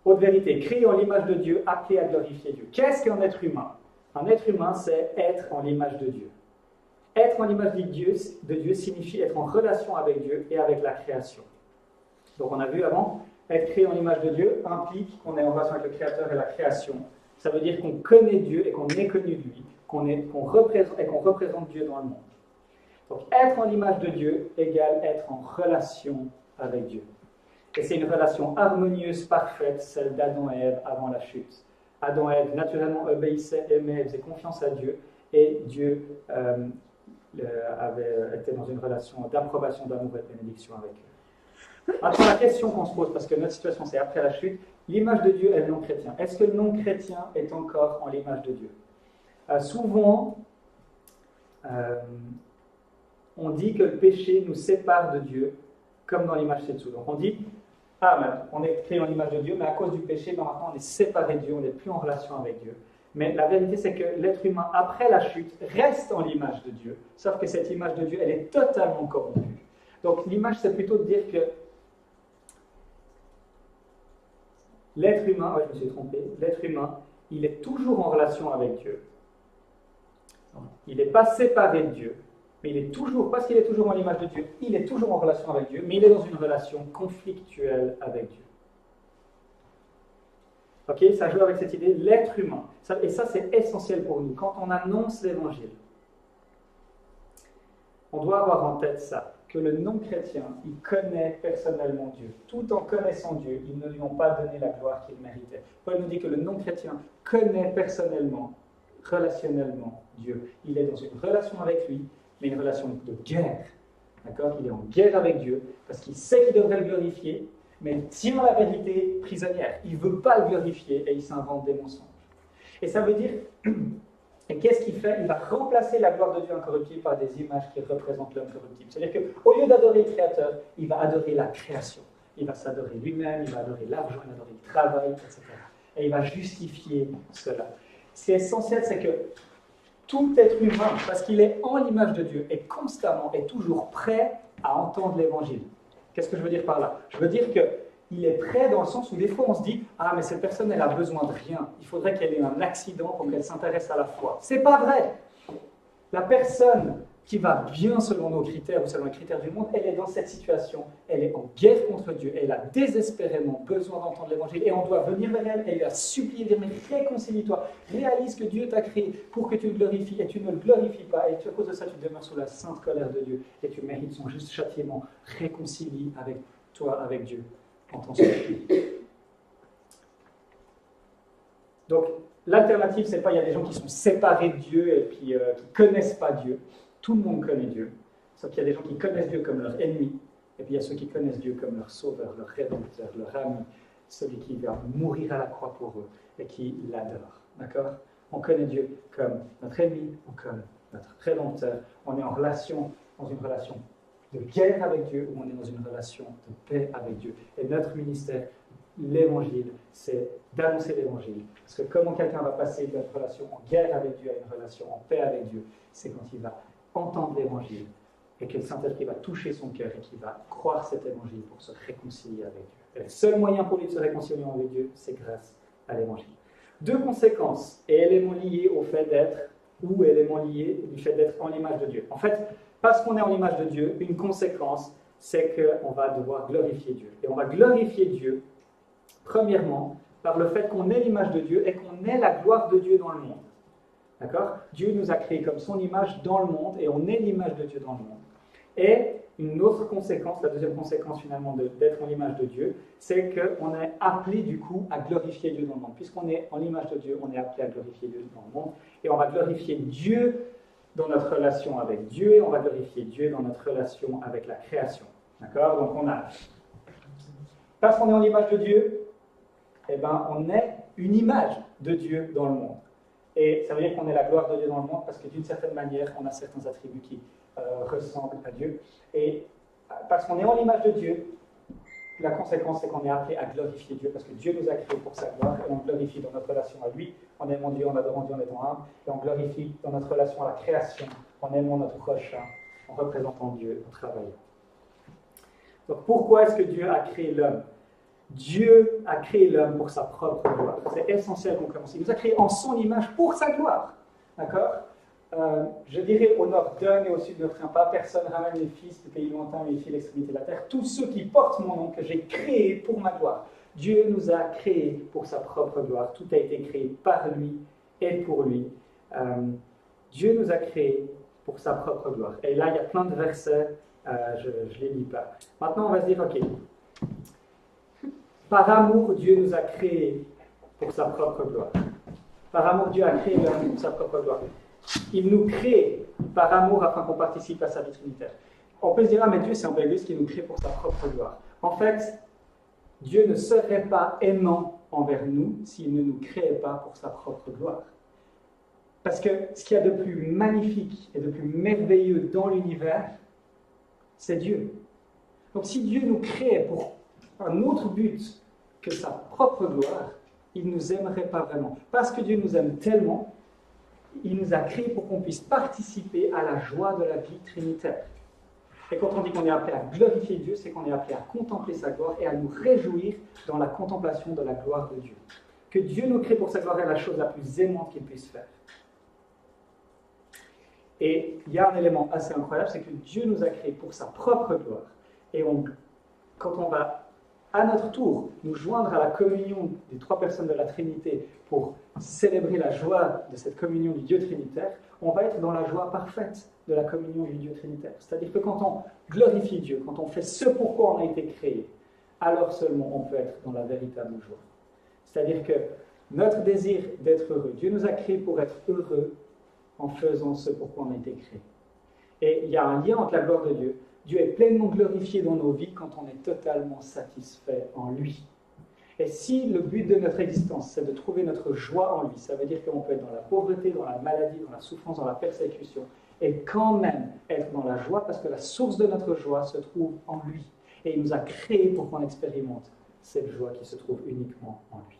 Haute vérité, créé en l'image de Dieu, appelé à glorifier Dieu. Qu'est-ce qu'un être humain? Un être humain, c'est être en l'image de Dieu. Être en l'image de Dieu signifie être en relation avec Dieu et avec la création. Donc on a vu avant, être créé en l'image de Dieu implique qu'on est en relation avec le Créateur et la création. Ça veut dire qu'on connaît Dieu et qu'on est connu de lui, qu'on représente Dieu dans le monde. Donc être en l'image de Dieu égale être en relation avec Dieu. Et c'est une relation harmonieuse, parfaite, celle d'Adam et Ève avant la chute. Adam et Ève naturellement obéissaient, aimaient, faisaient confiance à Dieu, et Dieu était dans une relation d'approbation, d'amour et de bénédiction avec eux. Maintenant, la question qu'on se pose, parce que notre situation c'est après la chute, l'image de Dieu est le non-chrétien. Est-ce que le non-chrétien est encore en l'image de Dieu? Souvent, on dit que le péché nous sépare de Dieu, comme dans l'image ci-dessous. Donc on dit, on est créé en l'image de Dieu, mais à cause du péché, maintenant on est séparé de Dieu, on n'est plus en relation avec Dieu. Mais la vérité, c'est que l'être humain, après la chute, reste en l'image de Dieu, sauf que cette image de Dieu, elle est totalement corrompue. Donc l'image, c'est plutôt de dire que l'être humain, je me suis trompé, l'être humain, il est toujours en relation avec Dieu. Il n'est pas séparé de Dieu, mais il est toujours, parce qu'il est toujours en l'image de Dieu, il est toujours en relation avec Dieu, mais il est dans une relation conflictuelle avec Dieu. Ok, ça joue avec cette idée, l'être humain. Et ça, c'est essentiel pour nous. Quand on annonce l'évangile, on doit avoir en tête ça, que le non-chrétien, il connaît personnellement Dieu. Tout en connaissant Dieu, ils ne lui ont pas donné la gloire qu'il méritait. Paul nous dit que le non-chrétien connaît personnellement, relationnellement Dieu. Il est dans une relation avec lui, mais une relation de guerre. D'accord? Il est en guerre avec Dieu, parce qu'il sait qu'il devrait le glorifier, mais il tient la vérité prisonnière. Il ne veut pas le glorifier et il s'invente des mensonges. Et ça veut dire, et qu'est-ce qu'il fait? Il va remplacer la gloire de Dieu incorruptible par des images qui représentent l'homme corruptible. C'est-à-dire qu'au lieu d'adorer le Créateur, il va adorer la création. Il va s'adorer lui-même, il va adorer l'argent, il va adorer le travail, etc. Et il va justifier cela. Ce qui est essentiel, c'est que tout être humain, parce qu'il est en l'image de Dieu, est constamment et toujours prêt à entendre l'évangile. Qu'est-ce que je veux dire par là? Je veux dire qu'il est prêt dans le sens où des fois on se dit « Ah, mais cette personne, elle a besoin de rien. Il faudrait qu'elle ait un accident pour qu'elle s'intéresse à la foi. » C'est pas vrai. La personne qui va bien selon nos critères ou selon les critères du monde, elle est dans cette situation. Elle est en guerre contre Dieu. Elle a désespérément besoin d'entendre l'évangile. Et on doit venir vers elle et lui supplier, dire « Mais réconcilie-toi. Réalise que Dieu t'a créé pour que tu le glorifies. Et tu ne le glorifies pas. Et à cause de ça, tu demeures sous la sainte colère de Dieu. Et tu mérites son juste châtiment. Réconcilie avec toi, avec Dieu, en tant que Donc, l'alternative, c'est pas il y a des gens qui sont séparés de Dieu et puis qui ne connaissent pas Dieu. Tout le monde connaît Dieu. Sauf qu'il y a des gens qui connaissent Dieu comme leur ennemi. Et puis il y a ceux qui connaissent Dieu comme leur sauveur, leur rédempteur, leur ami, celui qui va mourir à la croix pour eux et qui l'adore. D'accord? On connaît Dieu comme notre ennemi ou comme notre rédempteur. On est en relation, dans une relation de guerre avec Dieu ou on est dans une relation de paix avec Dieu. Et notre ministère, l'évangile, c'est d'annoncer l'évangile. Parce que comment quelqu'un va passer d'une relation en guerre avec Dieu à une relation en paix avec Dieu, c'est quand il va entendre l'évangile et que le Saint-Esprit va toucher son cœur et qu'il va croire cet évangile pour se réconcilier avec Dieu. Et le seul moyen pour lui de se réconcilier avec Dieu, c'est grâce à l'évangile. Deux conséquences et éléments liés au fait d'être ou éléments liés du fait d'être en l'image de Dieu. En fait, parce qu'on est en l'image de Dieu, une conséquence, c'est qu'on va devoir glorifier Dieu. Et on va glorifier Dieu, premièrement, par le fait qu'on ait l'image de Dieu et qu'on ait la gloire de Dieu dans le monde. D'accord? Dieu nous a créés comme son image dans le monde et on est l'image de Dieu dans le monde. Et une autre conséquence, la deuxième conséquence finalement d'être en l'image de Dieu, c'est qu'on est appelé du coup à glorifier Dieu dans le monde. Puisqu'on est en l'image de Dieu, on est appelé à glorifier Dieu dans le monde et on va glorifier Dieu dans notre relation avec Dieu et on va glorifier Dieu dans notre relation avec la création. D'accord? Donc parce qu'on est en l'image de Dieu, eh ben, on est une image de Dieu dans le monde. Et ça veut dire qu'on est la gloire de Dieu dans le monde parce que d'une certaine manière, on a certains attributs qui ressemblent à Dieu. Et parce qu'on est en l'image de Dieu, la conséquence, c'est qu'on est appelé à glorifier Dieu parce que Dieu nous a créés pour sa gloire et on glorifie dans notre relation à lui, en aimant Dieu, en adorant Dieu, en étant humble, et on glorifie dans notre relation à la création, en aimant notre prochain, en représentant Dieu, en travaillant. Donc pourquoi est-ce que Dieu a créé l'homme? Dieu a créé l'homme pour sa propre gloire. C'est essentiel qu'on commence. Il nous a créé en son image pour sa gloire. D'accord? Je dirais au nord d'Un et au sud de notre pas, personne ramène mes fils du pays lointain, mes filles de l'extrémité de la terre. Tous ceux qui portent mon nom, que j'ai créé pour ma gloire. Dieu nous a créés pour sa propre gloire. Tout a été créé par lui et pour lui. Dieu nous a créés pour sa propre gloire. Et là, il y a plein de versets, je ne les lis pas. Maintenant, on va se dire, ok, par amour, Dieu nous a créés pour sa propre gloire. Par amour, Dieu a créé l'homme pour sa propre gloire. Il nous crée par amour afin qu'on participe à sa vie trinitaire. On peut se dire, ah mais Dieu c'est un peu égoïste qui nous crée pour sa propre gloire. En fait, Dieu ne serait pas aimant envers nous s'il ne nous créait pas pour sa propre gloire. Parce que ce qu'il y a de plus magnifique et de plus merveilleux dans l'univers, c'est Dieu. Donc si Dieu nous crée pour un autre but que sa propre gloire, il ne nous aimerait pas vraiment. Parce que Dieu nous aime tellement, il nous a créés pour qu'on puisse participer à la joie de la vie trinitaire. Et quand on dit qu'on est appelé à glorifier Dieu, c'est qu'on est appelé à contempler sa gloire et à nous réjouir dans la contemplation de la gloire de Dieu. Que Dieu nous crée pour sa gloire est la chose la plus aimante qu'il puisse faire. Et il y a un élément assez incroyable, c'est que Dieu nous a créés pour sa propre gloire. Et quand on va à notre tour nous joindre à la communion des trois personnes de la Trinité pour célébrer la joie de cette communion du Dieu trinitaire, on va être dans la joie parfaite de la communion du Dieu trinitaire. C'est-à-dire que quand on glorifie Dieu, quand on fait ce pourquoi on a été créé, alors seulement on peut être dans la véritable joie. C'est-à-dire que notre désir d'être heureux, Dieu nous a créés pour être heureux en faisant ce pourquoi on a été créé. Et il y a un lien entre la gloire de Dieu. Dieu est pleinement glorifié dans nos vies quand on est totalement satisfait en lui. Et si le but de notre existence, c'est de trouver notre joie en lui, ça veut dire qu'on peut être dans la pauvreté, dans la maladie, dans la souffrance, dans la persécution, et quand même être dans la joie, parce que la source de notre joie se trouve en lui. Et il nous a créés pour qu'on expérimente cette joie qui se trouve uniquement en lui.